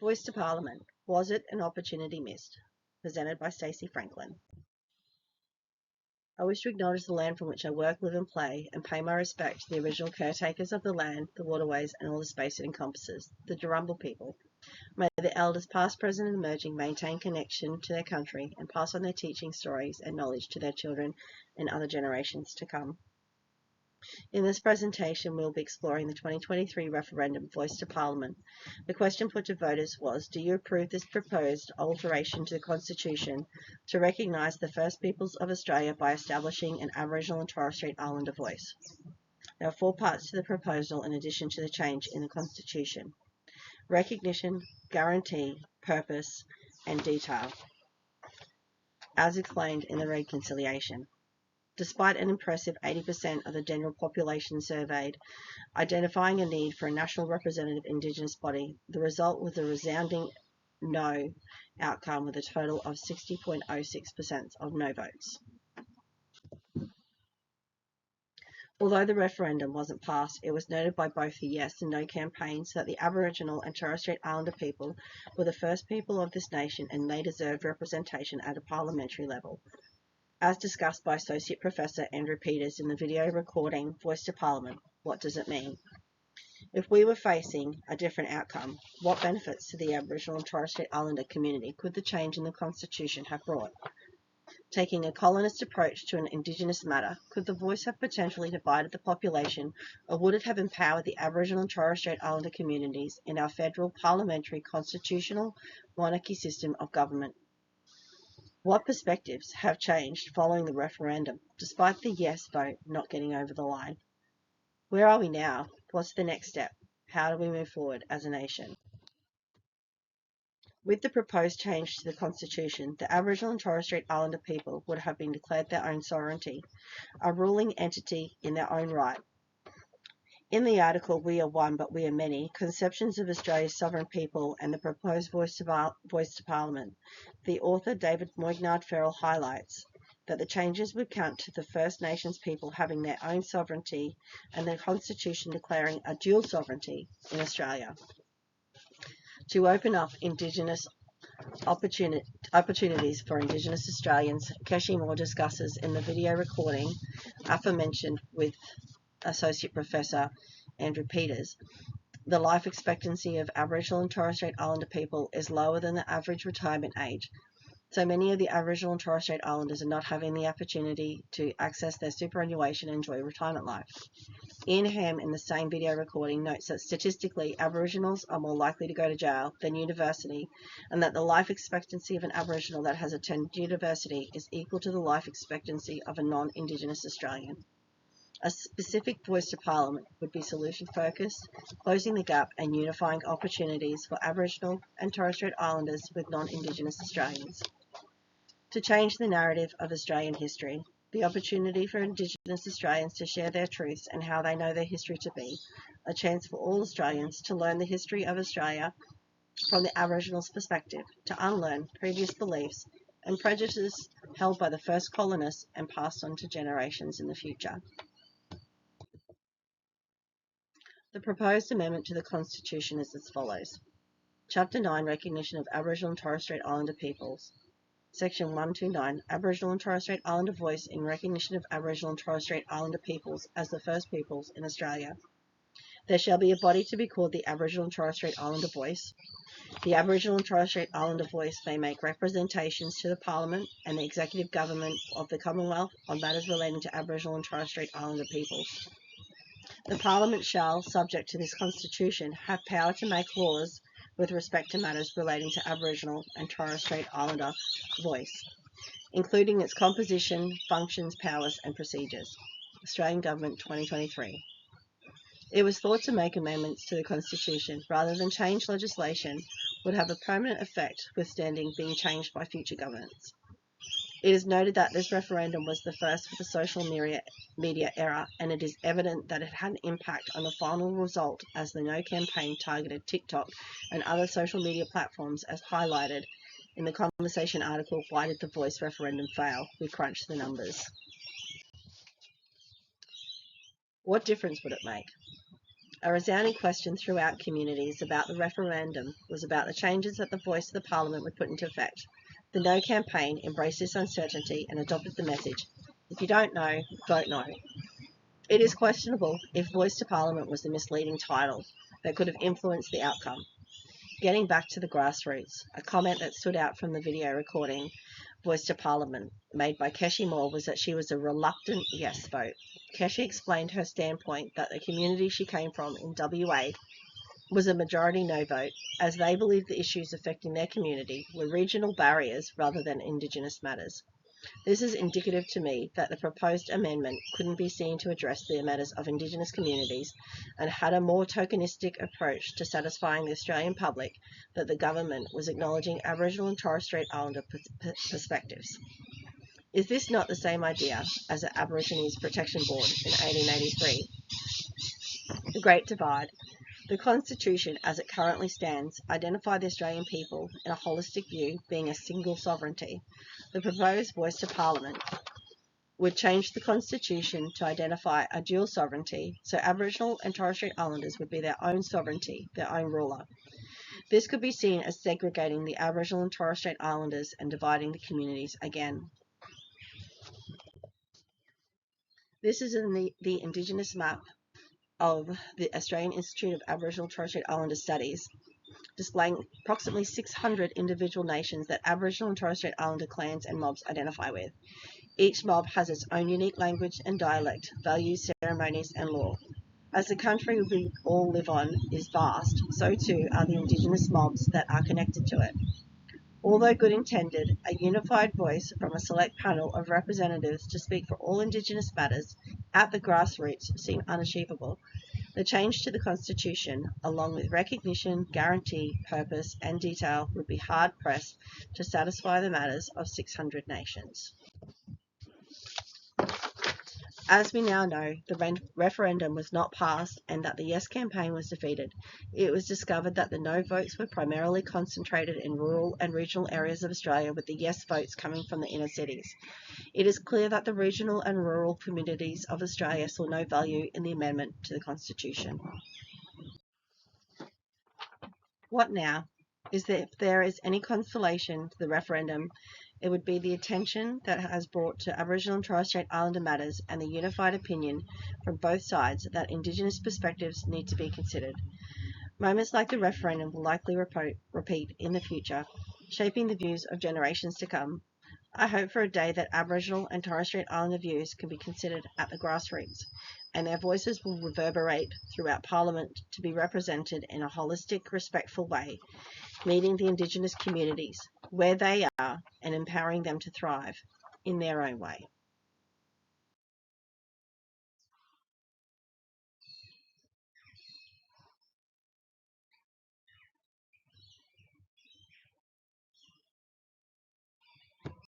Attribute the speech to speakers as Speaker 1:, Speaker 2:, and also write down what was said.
Speaker 1: Voice to Parliament. Was it an opportunity missed? Presented by Stacey Franklin. I wish to acknowledge the land from which I work, live and play, and pay my respect to the original caretakers of the land, the waterways and all the space it encompasses, the Darumbal people. May the elders past, present and emerging maintain connection to their country and pass on their teaching, stories and knowledge to their children and other generations to come. In this presentation, we'll be exploring the 2023 referendum Voice to Parliament. The question put to voters was, do you approve this proposed alteration to the Constitution to recognise the First Peoples of Australia by establishing an Aboriginal and Torres Strait Islander voice? There are 4 parts to the proposal in addition to the change in the Constitution: recognition, guarantee, purpose, and detail, as explained in the reconciliation. Despite an impressive 80% of the general population surveyed identifying a need for a national representative Indigenous body, the result was a resounding no outcome with a total of 60.06% of no votes. Although the referendum wasn't passed, it was noted by both the yes and no campaigns that the Aboriginal and Torres Strait Islander people were the first people of this nation and they deserved representation at a parliamentary level. As discussed by Associate Professor Andrew Peters in the video recording Voice to Parliament, what does it mean? If we were facing a different outcome, what benefits to the Aboriginal and Torres Strait Islander community could the change in the Constitution have brought? Taking a colonist approach to an Indigenous matter, could the voice have potentially divided the population, or would it have empowered the Aboriginal and Torres Strait Islander communities in our federal parliamentary constitutional monarchy system of government? What perspectives have changed following the referendum, despite the yes vote not getting over the line? Where are we now? What's the next step? How do we move forward as a nation? With the proposed change to the Constitution, the Aboriginal and Torres Strait Islander people would have been declared their own sovereignty, a ruling entity in their own right. In the article We Are One but We Are Many, Conceptions of Australia's Sovereign People and the Proposed Voice to Parliament, the author David Moignard Farrell highlights that the changes would count to the First Nations people having their own sovereignty and the Constitution declaring a dual sovereignty in Australia. To open up Indigenous opportunities for Indigenous Australians, Keshi Moore discusses in the video recording aforementioned with Associate Professor Andrew Peters, the life expectancy of Aboriginal and Torres Strait Islander people is lower than the average retirement age. So many of the Aboriginal and Torres Strait Islanders are not having the opportunity to access their superannuation and enjoy retirement life. Ian Ham in the same video recording notes that statistically Aboriginals are more likely to go to jail than university, and that the life expectancy of an Aboriginal that has attended university is equal to the life expectancy of a non-Indigenous Australian. A specific voice to Parliament would be solution-focused, closing the gap and unifying opportunities for Aboriginal and Torres Strait Islanders with non-Indigenous Australians. To change the narrative of Australian history, the opportunity for Indigenous Australians to share their truths and how they know their history to be, a chance for all Australians to learn the history of Australia from the Aboriginals' perspective, to unlearn previous beliefs and prejudices held by the first colonists and passed on to generations in the future. The proposed amendment to the Constitution is as follows. Chapter 9, Recognition of Aboriginal and Torres Strait Islander Peoples. Section 129, Aboriginal and Torres Strait Islander Voice in recognition of Aboriginal and Torres Strait Islander peoples as the first peoples in Australia. There shall be a body to be called the Aboriginal and Torres Strait Islander Voice. The Aboriginal and Torres Strait Islander Voice may make representations to the Parliament and the Executive Government of the Commonwealth on matters relating to Aboriginal and Torres Strait Islander peoples. The Parliament shall, subject to this Constitution, have power to make laws with respect to matters relating to Aboriginal and Torres Strait Islander voice, including its composition, functions, powers and procedures. Australian Government 2023. It was thought to make amendments to the Constitution rather than change legislation would have a permanent effect withstanding being changed by future governments. It is noted that this referendum was the first for the social media era, and it is evident that it had an impact on the final result as the No campaign targeted TikTok and other social media platforms as highlighted in the conversation article, Why Did the Voice Referendum Fail? We crunched the numbers. What difference would it make? A resounding question throughout communities about the referendum was about the changes that the voice of the Parliament would put into effect. The No campaign embraced this uncertainty and adopted the message, if you don't know, vote no. It is questionable if Voice to Parliament was the misleading title that could have influenced the outcome. Getting back to the grassroots, a comment that stood out from the video recording Voice to Parliament made by Keshi Moore was that she was a reluctant yes vote. Keshi explained her standpoint that the community she came from in WA was a majority no vote, as they believed the issues affecting their community were regional barriers rather than Indigenous matters. This is indicative to me that the proposed amendment couldn't be seen to address the matters of Indigenous communities and had a more tokenistic approach to satisfying the Australian public that the government was acknowledging Aboriginal and Torres Strait Islander perspectives. Is this not the same idea as the Aborigines Protection Board in 1883? The Great Divide. The Constitution, as it currently stands, identifies the Australian people in a holistic view being a single sovereignty. The proposed Voice to Parliament would change the Constitution to identify a dual sovereignty, so Aboriginal and Torres Strait Islanders would be their own sovereignty, their own ruler. This could be seen as segregating the Aboriginal and Torres Strait Islanders and dividing the communities again. This is in the Indigenous map of the Australian Institute of Aboriginal and Torres Strait Islander Studies, displaying approximately 600 individual nations that Aboriginal and Torres Strait Islander clans and mobs identify with. Each mob has its own unique language and dialect, values, ceremonies, and law. As the country we all live on is vast, so too are the Indigenous mobs that are connected to it. Although good intended, a unified voice from a select panel of representatives to speak for all Indigenous matters at the grassroots seemed unachievable. The change to the Constitution, along with recognition, guarantee, purpose, and detail, would be hard-pressed to satisfy the matters of 600 nations. As we now know, the referendum was not passed and that the Yes campaign was defeated. It was discovered that the No votes were primarily concentrated in rural and regional areas of Australia, with the Yes votes coming from the inner cities. It is clear that the regional and rural communities of Australia saw no value in the amendment to the Constitution. What now? Is that if there is any consolation to the referendum, it would be the attention that has brought to Aboriginal and Torres Strait Islander matters and the unified opinion from both sides that Indigenous perspectives need to be considered. Moments like the referendum will likely repeat in the future, shaping the views of generations to come. I hope for a day that Aboriginal and Torres Strait Islander views can be considered at the grassroots, and their voices will reverberate throughout Parliament to be represented in a holistic, respectful way, meeting the Indigenous communities where they are and empowering them to thrive in their own way.